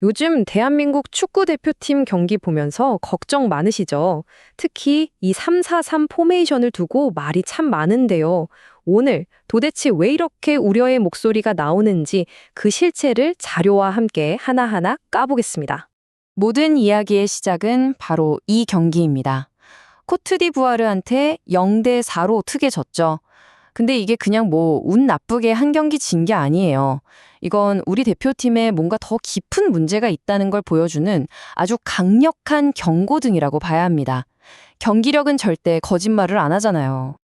요즘 대한민국 축구 대표팀 경기 보면서 걱정 많으시죠? 특히 이 3-4-3 포메이션을 두고 말이 참 많은데요. 오늘 도대체 왜 이렇게 우려의 목소리가 나오는지 그 실체를 자료와 함께 하나하나 까보겠습니다. 모든 이야기의 시작은 바로 이 경기입니다. 코트디부아르한테 0대4로 크게 졌죠. 근데 이게 그냥 운 나쁘게 한 경기 진 게 아니에요. 이건 우리 대표팀에 뭔가 더 깊은 문제가 있다는 걸 보여주는 아주 강력한 경고등이라고 봐야 합니다. 경기력은 절대 거짓말을 안 하잖아요.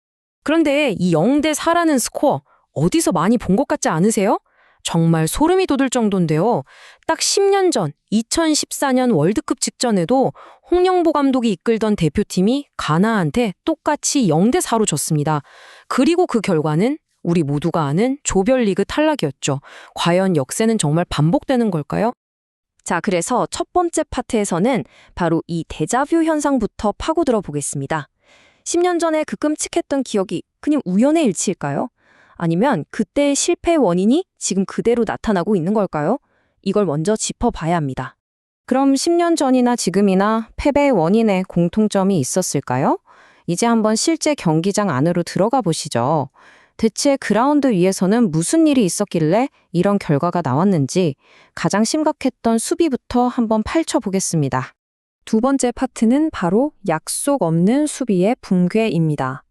그런데 이 0대4라는 스코어 어디서 많이 본 것 같지 않으세요? 정말 소름이 돋을 정도인데요. 딱 10년 전 2014년 월드컵 직전에도 홍명보 감독이 이끌던 대표팀이 가나한테 똑같이 0대4로 졌습니다. 그리고 그 결과는 우리 모두가 아는 조별리그 탈락이었죠. 과연 역사는 정말 반복되는 걸까요? 자, 그래서 첫 번째 파트에서는 바로 이 데자뷰 현상부터 파고들어 보겠습니다. 10년 전에 그 끔찍했던 기억이 그냥 우연의 일치일까요? 아니면 그때의 실패의 원인이 지금 그대로 나타나고 있는 걸까요? 이걸 먼저 짚어봐야 합니다. 그럼 10년 전이나 지금이나 패배의 원인에 공통점이 있었을까요? 이제 한번 실제 경기장 안으로 들어가 보시죠. 대체 그라운드 위에서는 무슨 일이 있었길래 이런 결과가 나왔는지 가장 심각했던 수비부터 한번 파헤쳐보겠습니다. 두 번째 파트는 바로 약속 없는 수비의 붕괴입니다.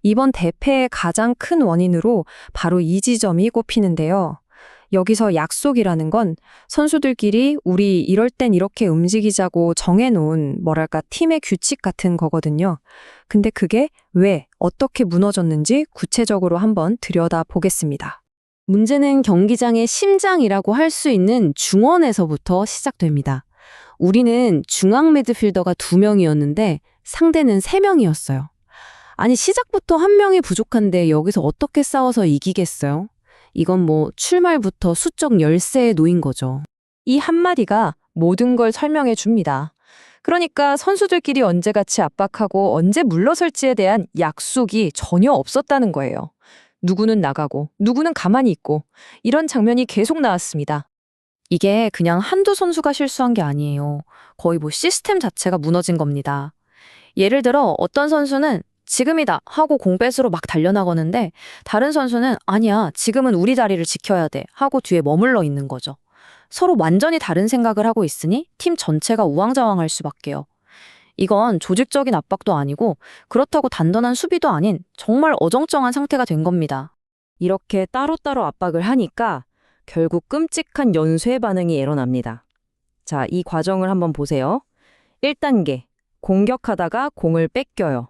이번 대패의 가장 큰 원인으로 바로 이 지점이 꼽히는데요. 여기서 약속이라는 건 선수들끼리 우리 이럴 땐 이렇게 움직이자고 정해놓은 팀의 규칙 같은 거거든요. 근데 그게 왜, 어떻게 무너졌는지 구체적으로 한번 들여다보겠습니다. 문제는 경기장의 심장이라고 할 수 있는 중원에서부터 시작됩니다. 우리는 중앙 미드필더가 2명이었는데 상대는 3명이었어요. 아니 시작부터 1명이 부족한데 여기서 어떻게 싸워서 이기겠어요? 이건 출말부터 수적 열세에 놓인 거죠. 이 한마디가 모든 걸 설명해 줍니다. 그러니까 선수들끼리 언제 같이 압박하고 언제 물러설지에 대한 약속이 전혀 없었다는 거예요. 누구는 나가고 누구는 가만히 있고 이런 장면이 계속 나왔습니다. 이게 그냥 한두 선수가 실수한 게 아니에요. 거의 시스템 자체가 무너진 겁니다. 예를 들어 어떤 선수는 지금이다 하고 공 뺏으러 막 달려나가는데 다른 선수는 아니야 지금은 우리 자리를 지켜야 돼 하고 뒤에 머물러 있는 거죠. 서로 완전히 다른 생각을 하고 있으니 팀 전체가 우왕좌왕할 수밖에요. 이건 조직적인 압박도 아니고 그렇다고 단단한 수비도 아닌 정말 어정쩡한 상태가 된 겁니다. 이렇게 따로따로 압박을 하니까 결국 끔찍한 연쇄 반응이 일어납니다. 자, 이 과정을 한번 보세요. 1단계, 공격하다가 공을 뺏겨요.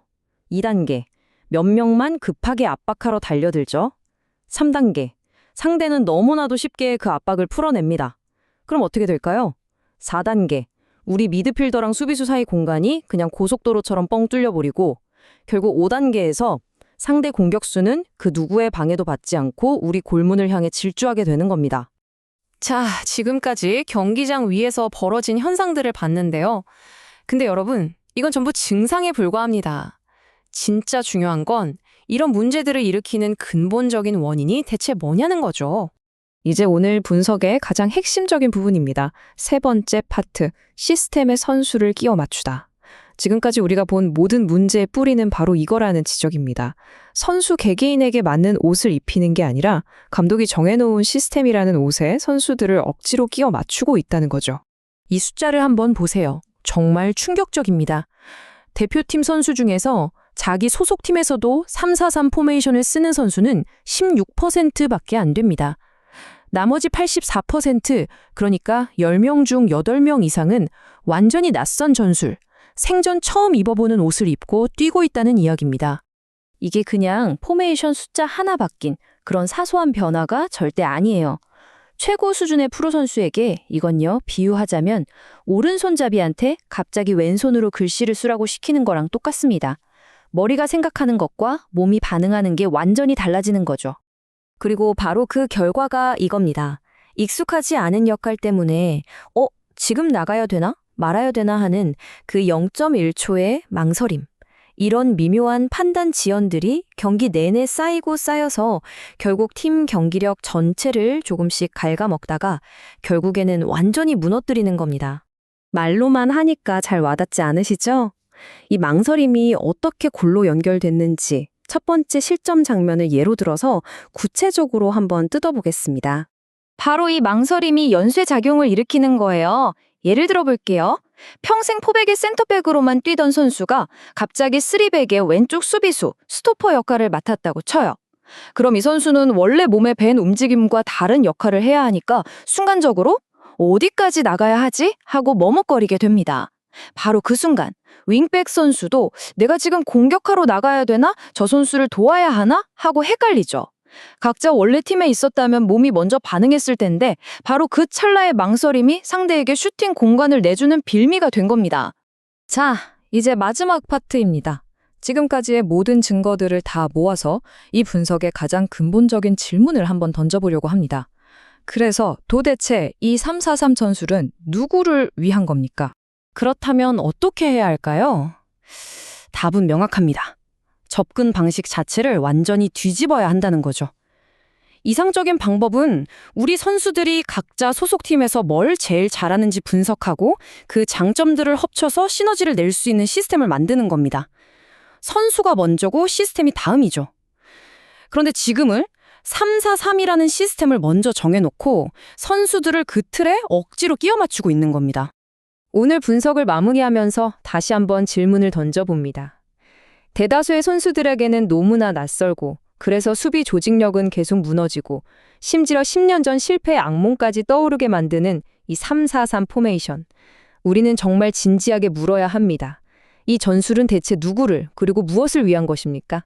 2단계, 몇 명만 급하게 압박하러 달려들죠. 3단계, 상대는 너무나도 쉽게 그 압박을 풀어냅니다. 그럼 어떻게 될까요? 4단계, 우리 미드필더랑 수비수 사이 공간이 그냥 고속도로처럼 뻥 뚫려버리고 결국 5단계에서 상대 공격수는 그 누구의 방해도 받지 않고 우리 골문을 향해 질주하게 되는 겁니다. 자, 지금까지 경기장 위에서 벌어진 현상들을 봤는데요. 근데 여러분, 이건 전부 증상에 불과합니다. 진짜 중요한 건 이런 문제들을 일으키는 근본적인 원인이 대체 뭐냐는 거죠. 이제 오늘 분석의 가장 핵심적인 부분입니다. 세 번째 파트, 시스템의 선수를 끼워 맞추다. 지금까지 우리가 본 모든 문제의 뿌리는 바로 이거라는 지적입니다. 선수 개개인에게 맞는 옷을 입히는 게 아니라 감독이 정해놓은 시스템이라는 옷에 선수들을 억지로 끼워 맞추고 있다는 거죠. 이 숫자를 한번 보세요. 정말 충격적입니다. 대표팀 선수 중에서 자기 소속팀에서도 3-4-3 포메이션을 쓰는 선수는 16%밖에 안 됩니다. 나머지 84%, 그러니까 10명 중 8명 이상은 완전히 낯선 전술, 생전 처음 입어보는 옷을 입고 뛰고 있다는 이야기입니다. 이게 그냥 포메이션 숫자 하나 바뀐 그런 사소한 변화가 절대 아니에요. 최고 수준의 프로 선수에게 이건요, 비유하자면 오른손잡이한테 갑자기 왼손으로 글씨를 쓰라고 시키는 거랑 똑같습니다. 머리가 생각하는 것과 몸이 반응하는 게 완전히 달라지는 거죠. 그리고 바로 그 결과가 이겁니다. 익숙하지 않은 역할 때문에 지금 나가야 되나? 말아야 되나 하는 그 0.1초의 망설임. 이런 미묘한 판단 지연들이 경기 내내 쌓이고 쌓여서 결국 팀 경기력 전체를 조금씩 갉아먹다가 결국에는 완전히 무너뜨리는 겁니다. 말로만 하니까 잘 와닿지 않으시죠? 이 망설임이 어떻게 골로 연결됐는지 첫 번째 실점 장면을 예로 들어서 구체적으로 한번 뜯어보겠습니다. 바로 이 망설임이 연쇄작용을 일으키는 거예요. 예를 들어 볼게요. 평생 포백의 센터백으로만 뛰던 선수가 갑자기 쓰리백의 왼쪽 수비수, 스토퍼 역할을 맡았다고 쳐요. 그럼 이 선수는 원래 몸에 밴 움직임과 다른 역할을 해야 하니까 순간적으로 어디까지 나가야 하지? 하고 머뭇거리게 됩니다. 바로 그 순간 윙백 선수도 내가 지금 공격하러 나가야 되나? 저 선수를 도와야 하나? 하고 헷갈리죠. 각자 원래 팀에 있었다면 몸이 먼저 반응했을 텐데 바로 그 찰나의 망설임이 상대에게 슈팅 공간을 내주는 빌미가 된 겁니다. 자, 이제 마지막 파트입니다. 지금까지의 모든 증거들을 다 모아서 이 분석의 가장 근본적인 질문을 한번 던져보려고 합니다. 그래서 도대체 이 343 전술은 누구를 위한 겁니까? 그렇다면 어떻게 해야 할까요? 답은 명확합니다. 접근 방식 자체를 완전히 뒤집어야 한다는 거죠. 이상적인 방법은 우리 선수들이 각자 소속팀에서 뭘 제일 잘하는지 분석하고 그 장점들을 합쳐서 시너지를 낼 수 있는 시스템을 만드는 겁니다. 선수가 먼저고 시스템이 다음이죠. 그런데 지금은 343이라는 시스템을 먼저 정해놓고 선수들을 그 틀에 억지로 끼워 맞추고 있는 겁니다. 오늘 분석을 마무리하면서 다시 한번 질문을 던져봅니다. 대다수의 선수들에게는 너무나 낯설고 그래서 수비 조직력은 계속 무너지고 심지어 10년 전 실패의 악몽까지 떠오르게 만드는 이 3-4-3 포메이션. 우리는 정말 진지하게 물어야 합니다. 이 전술은 대체 누구를 그리고 무엇을 위한 것입니까?